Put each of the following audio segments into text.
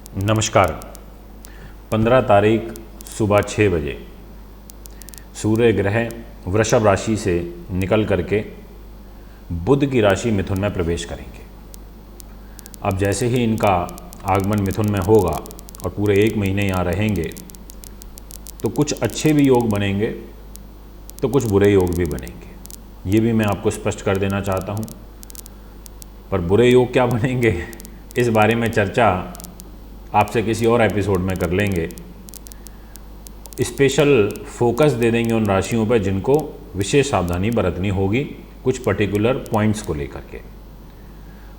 नमस्कार। 15 तारीख सुबह 6 बजे सूर्य ग्रह वृषभ राशि से निकल करके बुध की राशि मिथुन में प्रवेश करेंगे। अब जैसे ही इनका आगमन मिथुन में होगा और पूरे 1 महीने यहाँ रहेंगे तो कुछ अच्छे भी योग बनेंगे तो कुछ बुरे योग भी बनेंगे। ये भी मैं आपको स्पष्ट कर देना चाहता हूँ। पर बुरे योग क्या बनेंगे इस बारे में चर्चा आपसे किसी और एपिसोड में कर लेंगे। स्पेशल फोकस दे देंगे उन राशियों पर जिनको विशेष सावधानी बरतनी होगी कुछ पर्टिकुलर पॉइंट्स को लेकर के।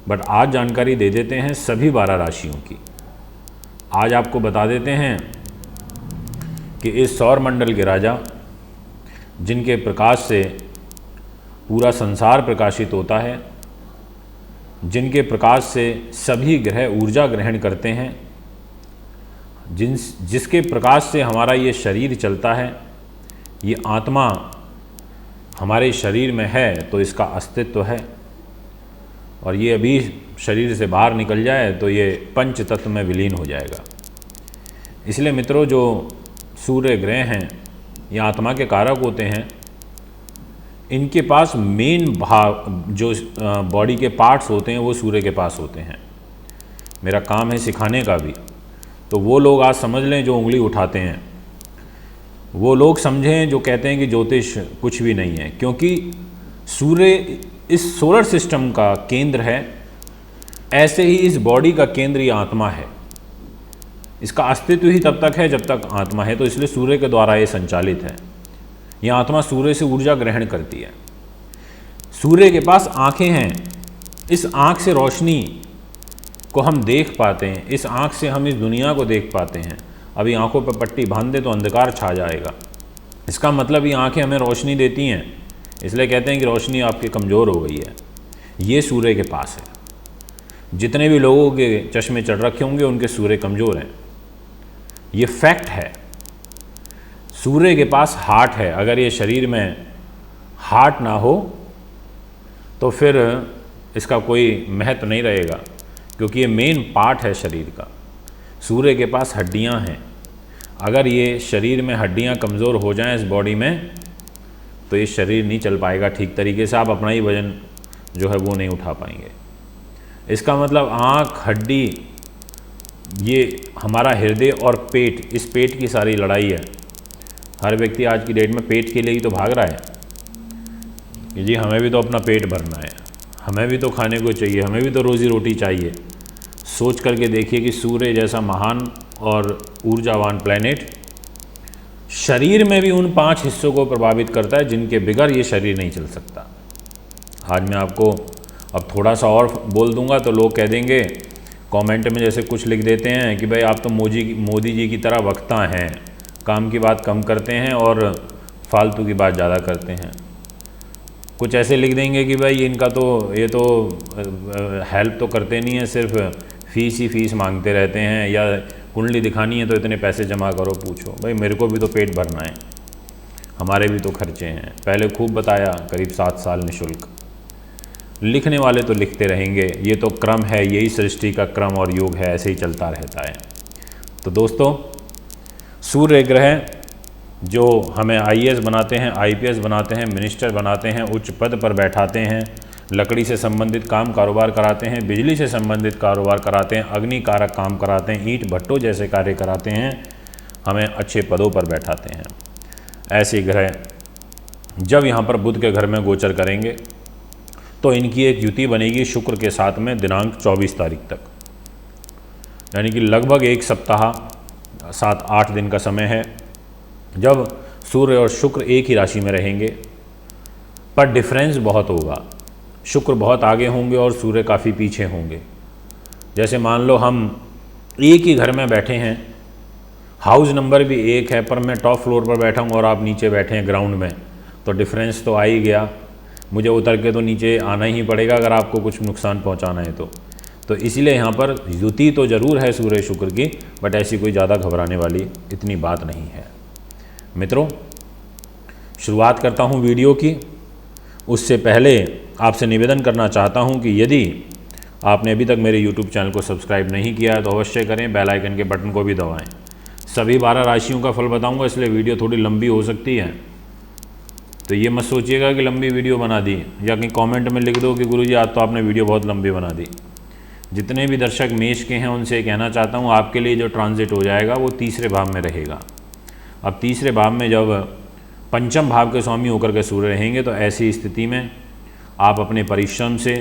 बट आज जानकारी दे देते हैं सभी 12 राशियों की। आज आपको बता देते हैं कि इस सौर मंडल के राजा जिनके प्रकाश से पूरा संसार प्रकाशित होता है, जिनके प्रकाश से सभी ग्रह ऊर्जा ग्रहण करते हैं, जिसके प्रकाश से हमारा ये शरीर चलता है, ये आत्मा हमारे शरीर में है तो इसका अस्तित्व है, और ये अभी शरीर से बाहर निकल जाए तो ये पंच तत्व में विलीन हो जाएगा। इसलिए मित्रों, जो सूर्य ग्रह हैं ये आत्मा के कारक होते हैं। इनके पास मेन भाग जो बॉडी के पार्ट्स होते हैं वो सूर्य के पास होते हैं। मेरा काम है सिखाने का भी, तो वो लोग आज समझ लें जो उंगली उठाते हैं, वो लोग समझें जो कहते हैं कि ज्योतिष कुछ भी नहीं है, क्योंकि सूर्य इस सोलर सिस्टम का केंद्र है, ऐसे ही इस बॉडी का केंद्र ये आत्मा है। इसका अस्तित्व ही तब तक है जब तक आत्मा है, तो इसलिए सूर्य के द्वारा ये संचालित है। यह आत्मा सूर्य से ऊर्जा ग्रहण करती है। सूर्य के पास आँखें हैं, इस आँख से रोशनी को हम देख पाते हैं, इस आँख से हम इस दुनिया को देख पाते हैं। अभी आँखों पर पट्टी बांध दे तो अंधकार छा जाएगा। इसका मतलब ये आँखें हमें रोशनी देती हैं, इसलिए कहते हैं कि रोशनी आपकी कमज़ोर हो गई है। ये सूर्य के पास है। जितने भी लोगों के चश्मे चढ़ रखे होंगे उनके सूर्य कमज़ोर हैं, ये फैक्ट है। सूर्य के पास हार्ट है। अगर ये शरीर में हार्ट ना हो तो फिर इसका कोई महत्व नहीं रहेगा, क्योंकि ये मेन पार्ट है शरीर का। सूर्य के पास हड्डियां हैं। अगर ये शरीर में हड्डियां कमज़ोर हो जाएं इस बॉडी में तो ये शरीर नहीं चल पाएगा ठीक तरीके से। आप अपना ही वजन जो है वो नहीं उठा पाएंगे। इसका मतलब आँख, हड्डी, ये हमारा हृदय और पेट, इस पेट की सारी लड़ाई है। हर व्यक्ति आज की डेट में पेट के लिए ही तो भाग रहा है कि जी हमें भी तो अपना पेट भरना है, हमें भी तो खाने को चाहिए, हमें भी तो रोज़ी रोटी चाहिए। सोच करके देखिए कि सूर्य जैसा महान और ऊर्जावान प्लैनेट शरीर में भी उन 5 हिस्सों को प्रभावित करता है जिनके बगैर ये शरीर नहीं चल सकता। आज मैं आपको अब थोड़ा सा और बोल दूंगा तो लोग कह देंगे कमेंट में, जैसे कुछ लिख देते हैं कि भाई आप तो मोदी जी की तरह वक्ता हैं, काम की बात कम करते हैं और फालतू की बात ज़्यादा करते हैं। कुछ ऐसे लिख देंगे कि भाई इनका तो ये तो हेल्प तो करते नहीं है, सिर्फ फीस ही फीस मांगते रहते हैं, या कुंडली दिखानी है तो इतने पैसे जमा करो। पूछो भाई, मेरे को भी तो पेट भरना है, हमारे भी तो खर्चे हैं। पहले खूब बताया, करीब 7 साल निःशुल्क। लिखने वाले तो लिखते रहेंगे, ये तो क्रम है, यही सृष्टि का क्रम और योग है, ऐसे ही चलता रहता है। तो दोस्तों, सूर्य ग्रह जो हमें आईएएस बनाते हैं, आईपीएस बनाते हैं, मिनिस्टर बनाते हैं, उच्च पद पर बैठाते हैं, लकड़ी से संबंधित काम कारोबार कराते हैं, बिजली से संबंधित कारोबार कराते हैं, अग्नि कारक काम कराते हैं, ईंट भट्टों जैसे कार्य कराते हैं, हमें अच्छे पदों पर बैठाते हैं। ऐसे ग्रह जब यहाँ पर बुध के घर में गोचर करेंगे तो इनकी एक युति बनेगी शुक्र के साथ में दिनांक 24 तारीख तक, यानी कि लगभग 1 सप्ताह 7-8 दिन का समय है जब सूर्य और शुक्र एक ही राशि में रहेंगे। पर डिफरेंस बहुत होगा, शुक्र बहुत आगे होंगे और सूर्य काफ़ी पीछे होंगे। जैसे मान लो हम एक ही घर में बैठे हैं, हाउस नंबर भी एक है, पर मैं टॉप फ्लोर पर बैठा हूँ और आप नीचे बैठे हैं ग्राउंड में, तो डिफरेंस तो आ ही गया। मुझे उतर के तो नीचे आना ही पड़ेगा अगर आपको कुछ नुकसान पहुँचाना है तो इसीलिए यहाँ पर युति तो ज़रूर है सूर्य शुक्र की, बट ऐसी कोई ज़्यादा घबराने वाली इतनी बात नहीं है। मित्रों, शुरुआत करता हूँ वीडियो की। उससे पहले आपसे निवेदन करना चाहता हूँ कि यदि आपने अभी तक मेरे यूट्यूब चैनल को सब्सक्राइब नहीं किया है तो अवश्य करें, बेल आइकन के बटन को भी दबाएं। सभी 12 राशियों का फल बताऊंगा, इसलिए वीडियो थोड़ी लंबी हो सकती है, तो ये मत सोचिएगा कि लंबी वीडियो बना दी या कहीं कमेंट में लिख दो कि गुरुजी आज तो आपने वीडियो बहुत लंबी बना दी। जितने भी दर्शक मेष के हैं उनसे कहना चाहता हूँ, आपके लिए जो ट्रांजिट हो जाएगा वो तीसरे भाव में रहेगा। अब तीसरे भाव में जब पंचम भाव के स्वामी होकर के सूर्य रहेंगे तो ऐसी स्थिति में आप अपने परिश्रम से,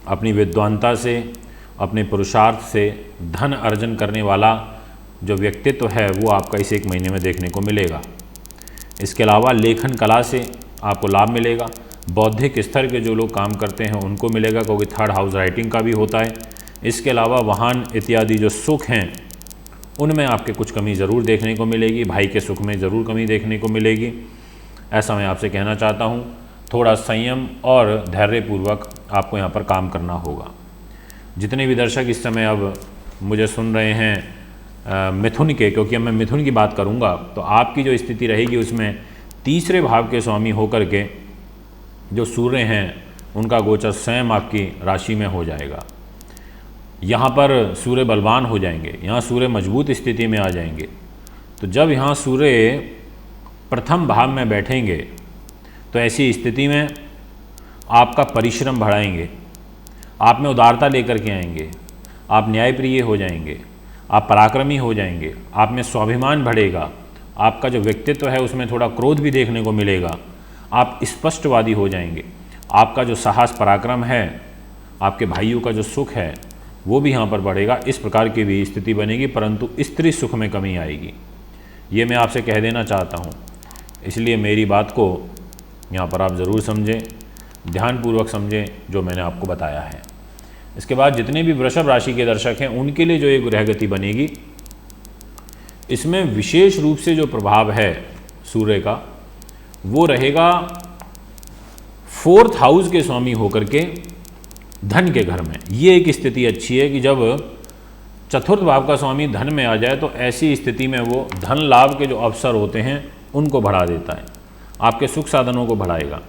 अपनी विद्वानता से, अपने पुरुषार्थ से धन अर्जन करने वाला जो व्यक्तित्व है वो आपका इस 1 महीने में देखने को मिलेगा। इसके अलावा लेखन कला से आपको लाभ मिलेगा। बौद्धिक स्तर के जो लोग काम करते हैं उनको मिलेगा, क्योंकि 3rd हाउस राइटिंग का भी होता है। इसके अलावा वाहन इत्यादि जो सुख हैं उनमें आपके कुछ कमी ज़रूर देखने को मिलेगी। भाई के सुख में ज़रूर कमी देखने को मिलेगी। ऐसा मैं आपसे कहना चाहता हूँ, थोड़ा संयम और धैर्यपूर्वक आपको यहाँ पर काम करना होगा। जितने भी दर्शक इस समय अब मुझे सुन रहे हैं मिथुन के, क्योंकि अब मैं मिथुन की बात करूंगा, तो आपकी जो स्थिति रहेगी उसमें तीसरे भाव के स्वामी होकर के जो सूर्य हैं उनका गोचर स्वयं आपकी राशि में हो जाएगा। यहाँ पर सूर्य बलवान हो जाएंगे, यहाँ सूर्य मजबूत स्थिति में आ जाएंगे। तो जब यहाँ सूर्य प्रथम भाव में बैठेंगे तो ऐसी स्थिति में आपका परिश्रम बढ़ाएंगे, आप में उदारता लेकर के आएंगे, आप न्यायप्रिय हो जाएंगे, आप पराक्रमी हो जाएंगे, आप में स्वाभिमान बढ़ेगा, आपका जो व्यक्तित्व है उसमें थोड़ा क्रोध भी देखने को मिलेगा, आप स्पष्टवादी हो जाएंगे, आपका जो साहस पराक्रम है, आपके भाइयों का जो सुख है वो भी यहाँ पर बढ़ेगा। इस प्रकार की भी स्थिति बनेगी, परंतु स्त्री सुख में कमी आएगी, ये मैं आपसे कह देना चाहता हूँ। इसलिए मेरी बात को यहाँ पर आप ज़रूर समझें, ध्यानपूर्वक समझें जो मैंने आपको बताया है। इसके बाद जितने भी वृषभ राशि के दर्शक हैं उनके लिए जो एक ग्रहगति बनेगी, इसमें विशेष रूप से जो प्रभाव है सूर्य का वो रहेगा 4th हाउस के स्वामी होकर के धन के घर में। ये एक स्थिति अच्छी है कि जब 4th भाव का स्वामी धन में आ जाए तो ऐसी स्थिति में वो धन लाभ के जो अवसर होते हैं उनको बढ़ा देता है, आपके सुख साधनों को बढ़ाएगा।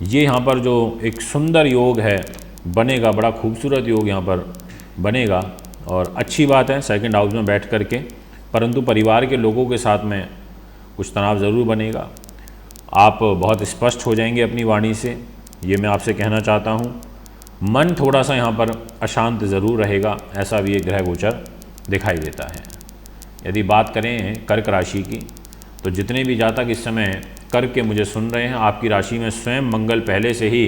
ये यहाँ पर जो एक सुंदर योग है बनेगा, बड़ा खूबसूरत योग यहाँ पर बनेगा और अच्छी बात है 2nd हाउस में बैठ करके, परंतु परिवार के लोगों के साथ में कुछ तनाव ज़रूर बनेगा। आप बहुत स्पष्ट हो जाएंगे अपनी वाणी से, ये मैं आपसे कहना चाहता हूँ। मन थोड़ा सा यहाँ पर अशांत ज़रूर रहेगा, ऐसा भी एक ग्रह गोचर दिखाई देता है। यदि बात करें कर्क राशि की, तो जितने भी जातक इस समय कर्क के मुझे सुन रहे हैं, आपकी राशि में स्वयं मंगल पहले से ही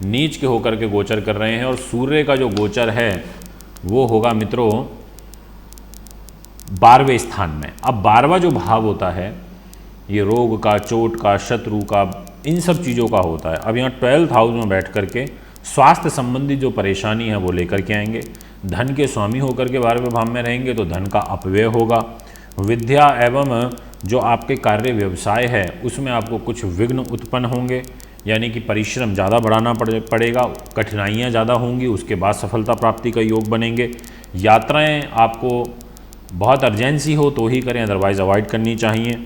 नीच के होकर के गोचर कर रहे हैं और सूर्य का जो गोचर है वो होगा मित्रों 12वें स्थान में। अब 12वां जो भाव होता है ये रोग का, चोट का, शत्रु का, इन सब चीज़ों का होता है। अब यहाँ 12th हाउस में बैठ करके स्वास्थ्य संबंधी जो परेशानी है वो लेकर के आएंगे। धन के स्वामी होकर के 12वें भाव में रहेंगे तो धन का अपव्यय होगा। विद्या एवं जो आपके कार्य व्यवसाय है उसमें आपको कुछ विघ्न उत्पन्न होंगे, यानी कि परिश्रम ज़्यादा बढ़ाना पड़ेगा, कठिनाइयाँ ज़्यादा होंगी, उसके बाद सफलता प्राप्ति का योग बनेंगे। यात्राएं आपको बहुत अर्जेंसी हो तो ही करें, अदरवाइज़ अवॉइड करनी चाहिए,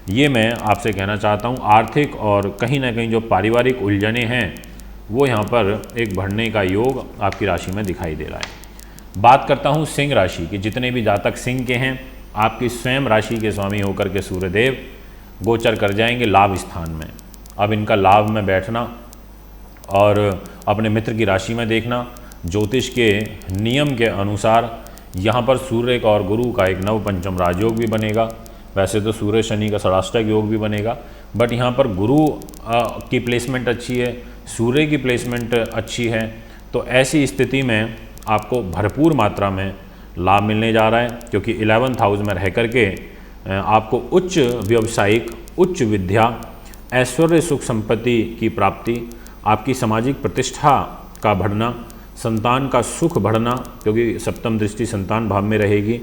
ये मैं आपसे कहना चाहता हूँ। आर्थिक और कहीं ना कहीं जो पारिवारिक उलझनें हैं वो यहाँ पर एक बढ़ने का योग आपकी राशि में दिखाई दे रहा है। बात करता हूँ सिंह राशि की। जितने भी जातक सिंह के हैं, आपकी स्वयं राशि के स्वामी होकर के सूर्यदेव गोचर कर जाएंगे लाभ स्थान में। अब इनका लाभ में बैठना और अपने मित्र की राशि में देखना, ज्योतिष के नियम के अनुसार यहाँ पर सूर्य का और गुरु का एक नव पंचम राजयोग भी बनेगा। वैसे तो सूर्य शनि का षडाष्टक योग भी बनेगा, बट यहाँ पर गुरु की प्लेसमेंट अच्छी है, सूर्य की प्लेसमेंट अच्छी है, तो ऐसी स्थिति में आपको भरपूर मात्रा में लाभ मिलने जा रहा है, क्योंकि 11th हाउस में रह करके आपको उच्च व्यावसायिक, उच्च विद्या, ऐश्वर्य, सुख संपत्ति की प्राप्ति, आपकी सामाजिक प्रतिष्ठा का बढ़ना, संतान का सुख बढ़ना, क्योंकि सप्तम दृष्टि संतान भाव में रहेगी,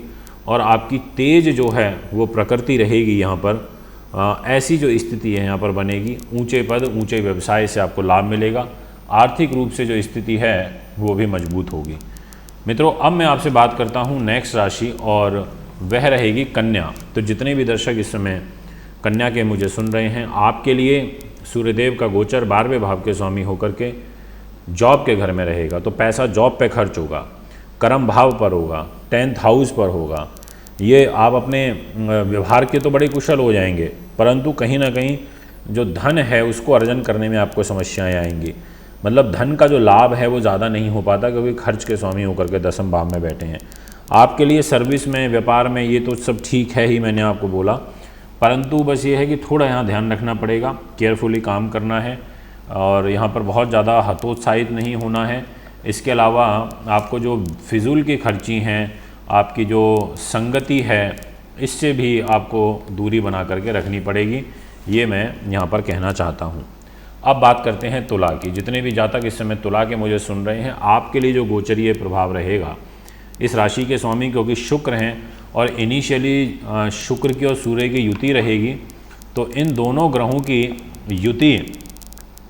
और आपकी तेज जो है वो प्रकृति रहेगी यहाँ पर। ऐसी जो स्थिति है यहाँ पर बनेगी। ऊंचे पद, ऊंचे व्यवसाय से आपको लाभ मिलेगा। आर्थिक रूप से जो स्थिति है वो भी मजबूत होगी। मित्रों, अब मैं आपसे बात करता हूँ नेक्स्ट राशि, और वह रहेगी कन्या। तो जितने भी दर्शक इस समय कन्या के मुझे सुन रहे हैं, आपके लिए सूर्यदेव का गोचर 12वें भाव के स्वामी होकर के जॉब के घर में रहेगा तो पैसा जॉब पे खर्च होगा, कर्म भाव पर होगा, 10th हाउस पर होगा। ये आप अपने व्यवहार के तो बड़े कुशल हो जाएंगे, परंतु कहीं ना कहीं जो धन है उसको अर्जन करने में आपको समस्याएं आएंगी। मतलब धन का जो लाभ है वो ज़्यादा नहीं हो पाता, क्योंकि खर्च के स्वामी होकर के 10th भाव में बैठे हैं। आपके लिए सर्विस में, व्यापार में ये तो सब ठीक है ही, मैंने आपको बोला, परंतु बस ये है कि थोड़ा यहाँ ध्यान रखना पड़ेगा, केयरफुली काम करना है और यहाँ पर बहुत ज़्यादा हतोत्साहित नहीं होना है। इसके अलावा आपको जो फिजूल की खर्ची हैं, आपकी जो संगति है, इससे भी आपको दूरी बना करके रखनी पड़ेगी, ये मैं यहाँ पर कहना चाहता हूँ। अब बात करते हैं तुला की। जितने भी जातक इस समय तुला के मुझे सुन रहे हैं, आपके लिए जो गोचरीय प्रभाव रहेगा, इस राशि के स्वामी क्योंकि शुक्र हैं और इनिशियली शुक्र की और सूर्य की युति रहेगी, तो इन दोनों ग्रहों की युति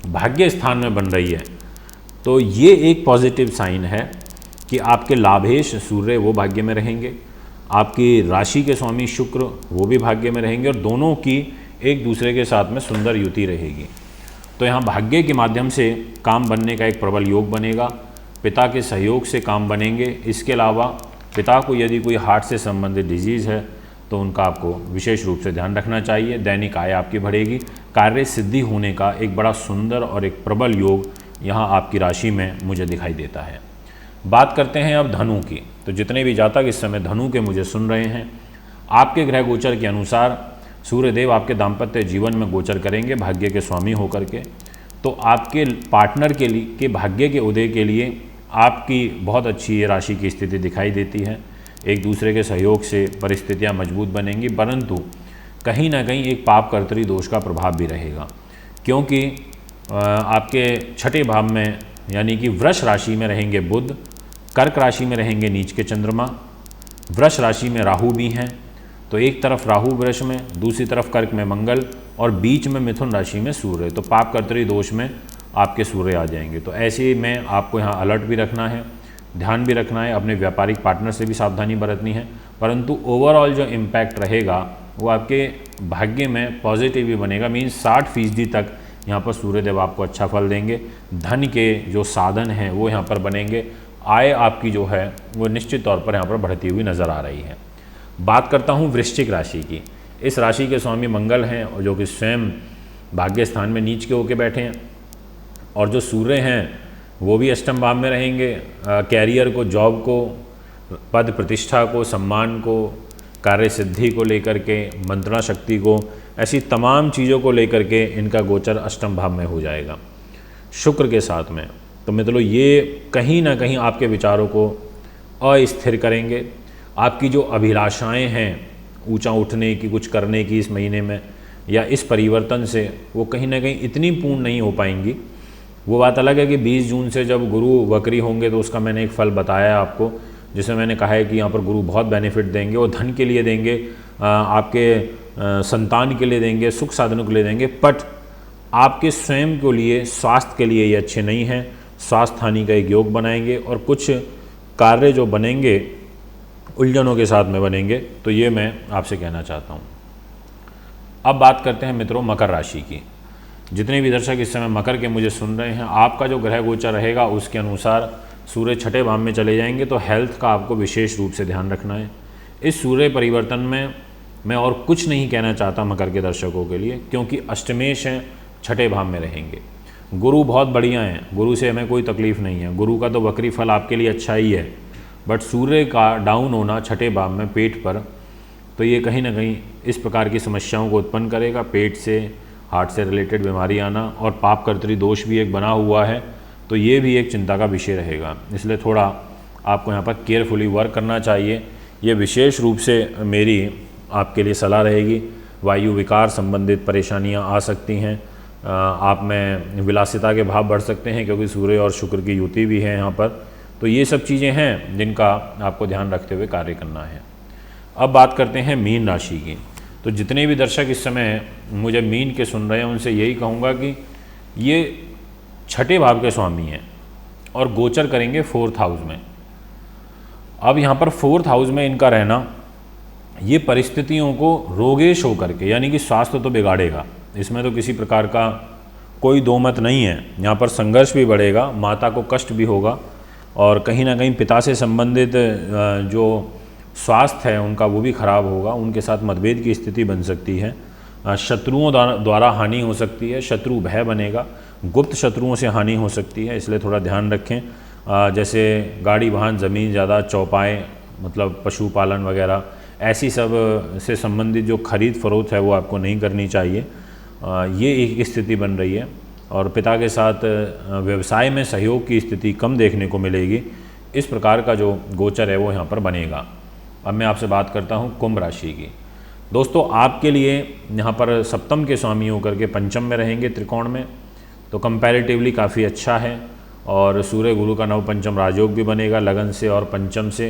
भाग्य स्थान में बन रही है। तो ये एक पॉजिटिव साइन है कि आपके लाभेश सूर्य वो भाग्य में रहेंगे, आपकी राशि के स्वामी शुक्र वो भी भाग्य में रहेंगे और दोनों की एक दूसरे के साथ में सुंदर युति रहेगी। तो यहाँ भाग्य के माध्यम से काम बनने का एक प्रबल योग बनेगा, पिता के सहयोग से काम बनेंगे। इसके अलावा पिता को यदि कोई हार्ट से संबंधित डिजीज़ है तो उनका आपको विशेष रूप से ध्यान रखना चाहिए। दैनिक आय आपकी बढ़ेगी, कार्य सिद्धि होने का एक बड़ा सुंदर और एक प्रबल योग यहाँ आपकी राशि में मुझे दिखाई देता है। बात करते हैं अब धनु की। तो जितने भी जातक इस समय धनु के मुझे सुन रहे हैं, आपके ग्रह गोचर के अनुसार सूर्यदेव आपके दाम्पत्य जीवन में गोचर करेंगे भाग्य के स्वामी होकर के। तो आपके पार्टनर के लिए के भाग्य के उदय के लिए आपकी बहुत अच्छी ये राशि की स्थिति दिखाई देती है। एक दूसरे के सहयोग से परिस्थितियां मजबूत बनेंगी, परंतु कहीं ना कहीं एक पाप कर्तरी दोष का प्रभाव भी रहेगा, क्योंकि आपके छठे भाव में यानी कि वृष राशि में रहेंगे बुध, कर्क राशि में रहेंगे नीच के चंद्रमा, वृष राशि में राहु भी हैं। तो एक तरफ राहु वृष में, दूसरी तरफ कर्क में मंगल और बीच में मिथुन राशि में सूर्य। तो पाप कर्तरी दोष में आपके सूर्य आ जाएंगे। तो ऐसे में आपको यहाँ अलर्ट भी रखना है, ध्यान भी रखना है, अपने व्यापारिक पार्टनर से भी सावधानी बरतनी है, परंतु ओवरऑल जो इम्पैक्ट रहेगा वो आपके भाग्य में पॉजिटिव भी बनेगा। मीन्स 60% तक यहाँ पर सूर्यदेव आपको अच्छा फल देंगे। धन के जो साधन हैं वो यहाँ पर बनेंगे, आय आपकी जो है वो निश्चित तौर पर यहाँ पर बढ़ती हुई नज़र आ रही है। बात करता हूँ वृश्चिक राशि की। इस राशि के स्वामी मंगल हैं और जो कि स्वयं भाग्य स्थान में नीच के होके बैठे हैं, और जो सूर्य हैं वो भी अष्टम भाव में रहेंगे। कैरियर को, जॉब को, पद प्रतिष्ठा को, सम्मान को, कार्य सिद्धि को लेकर के, मंत्रणा शक्ति को, ऐसी तमाम चीज़ों को लेकर के इनका गोचर अष्टम भाव में हो जाएगा शुक्र के साथ में। तो मतलब ये कहीं ना कहीं आपके विचारों को अस्थिर करेंगे। आपकी जो अभिलाषाएं हैं ऊंचा उठने की, कुछ करने की इस महीने में या इस परिवर्तन से, वो कहीं ना कहीं इतनी पूर्ण नहीं हो पाएंगी। वो बात अलग है कि 20 जून से जब गुरु वक्री होंगे तो उसका मैंने एक फल बताया आपको, जिसमें मैंने कहा है कि यहाँ पर गुरु बहुत बेनिफिट देंगे। वो धन के लिए देंगे, आपके संतान के लिए देंगे, सुख साधनों के लिए देंगे, बट आपके स्वयं के लिए, स्वास्थ्य के लिए ये अच्छे नहीं हैं। स्वास्थ्य हानि का एक योग बनाएंगे और कुछ कार्य जो बनेंगे उलझनों के साथ में बनेंगे। तो ये मैं आपसे कहना चाहता हूँ। अब बात करते हैं मित्रों मकर राशि की। जितने भी दर्शक इस समय मकर के मुझे सुन रहे हैं, आपका जो ग्रह गोचर रहेगा उसके अनुसार सूर्य छठे भाव में चले जाएंगे, तो हेल्थ का आपको विशेष रूप से ध्यान रखना है। इस सूर्य परिवर्तन में मैं और कुछ नहीं कहना चाहता मकर के दर्शकों के लिए, क्योंकि अष्टमेश हैं, छठे भाव में रहेंगे। गुरु बहुत बढ़िया हैं, गुरु से हमें कोई तकलीफ नहीं है, गुरु का तो वक्री फल आपके लिए अच्छा ही है, बट सूर्य का डाउन होना छठे भाव में पेट पर, तो ये कहीं ना कहीं इस प्रकार की समस्याओं को उत्पन्न करेगा। पेट से, हार्ट से रिलेटेड बीमारी आना, और पाप कर्तरी दोष भी एक बना हुआ है, तो ये भी एक चिंता का विषय रहेगा। इसलिए थोड़ा आपको यहाँ पर केयरफुली वर्क करना चाहिए। ये विशेष रूप से मेरी आपके लिए सलाह रहेगी। वायु विकार संबंधित परेशानियाँ आ सकती हैं, आप में विलासिता के भाव बढ़ सकते हैं, क्योंकि सूर्य और शुक्र की युति भी है यहाँ पर। तो ये सब चीज़ें हैं जिनका आपको ध्यान रखते हुए कार्य करना है। अब बात करते हैं मीन राशि की। तो जितने भी दर्शक इस समय मुझे मीन के सुन रहे हैं, उनसे यही कहूँगा कि ये छठे भाव के स्वामी हैं और गोचर करेंगे 4th हाउस में। अब यहाँ पर 4th हाउस में इनका रहना ये परिस्थितियों को रोगेश होकर के, यानी कि स्वास्थ्य तो बिगाड़ेगा, इसमें तो किसी प्रकार का कोई दो मत नहीं है, यहाँ पर संघर्ष भी बढ़ेगा, माता को कष्ट भी होगा और कहीं ना कहीं पिता से संबंधित जो स्वास्थ्य है उनका वो भी खराब होगा, उनके साथ मतभेद की स्थिति बन सकती है, शत्रुओं द्वारा हानि हो सकती है, शत्रु भय बनेगा, गुप्त शत्रुओं से हानि हो सकती है, इसलिए थोड़ा ध्यान रखें। जैसे गाड़ी वाहन ज़मीन ज़्यादा, चौपाएँ मतलब पशुपालन वगैरह ऐसी सब से संबंधित जो खरीद फरोख्त है वो आपको नहीं करनी चाहिए। ये एक स्थिति बन रही है और पिता के साथ व्यवसाय में सहयोग की स्थिति कम देखने को मिलेगी। इस प्रकार का जो गोचर है वो यहाँ पर बनेगा। अब मैं आपसे बात करता हूँ कुंभ राशि की। दोस्तों आपके लिए यहाँ पर सप्तम के स्वामी होकर के पंचम में रहेंगे त्रिकोण में, तो कंपैरेटिवली काफ़ी अच्छा है। और सूर्य गुरु का नव पंचम राजयोग भी बनेगा लगन से और पंचम से,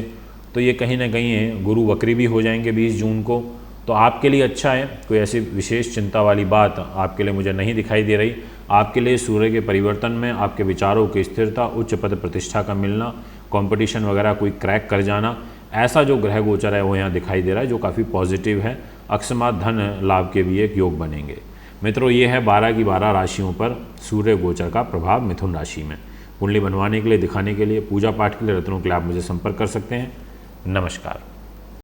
तो ये कहीं ना कहीं गुरु वक्री भी हो जाएंगे 20 जून को, तो आपके लिए अच्छा है। कोई ऐसी विशेष चिंता वाली बात आपके लिए मुझे नहीं दिखाई दे रही। आपके लिए सूर्य के परिवर्तन में आपके विचारों की स्थिरता, उच्च पद प्रतिष्ठा का मिलना, कंपटीशन वगैरह कोई क्रैक कर जाना, ऐसा जो ग्रह गोचर है वो यहाँ दिखाई दे रहा है, जो काफ़ी पॉजिटिव है। अकस्मात धन लाभ के भी एक योग बनेंगे। मित्रों ये है 12 की 12 राशियों पर सूर्य गोचर का प्रभाव मिथुन राशि में। कुंडली बनवाने के लिए, दिखाने के लिए, पूजा पाठ के लिए, रत्नों के लिए आप मुझे संपर्क कर सकते हैं। नमस्कार।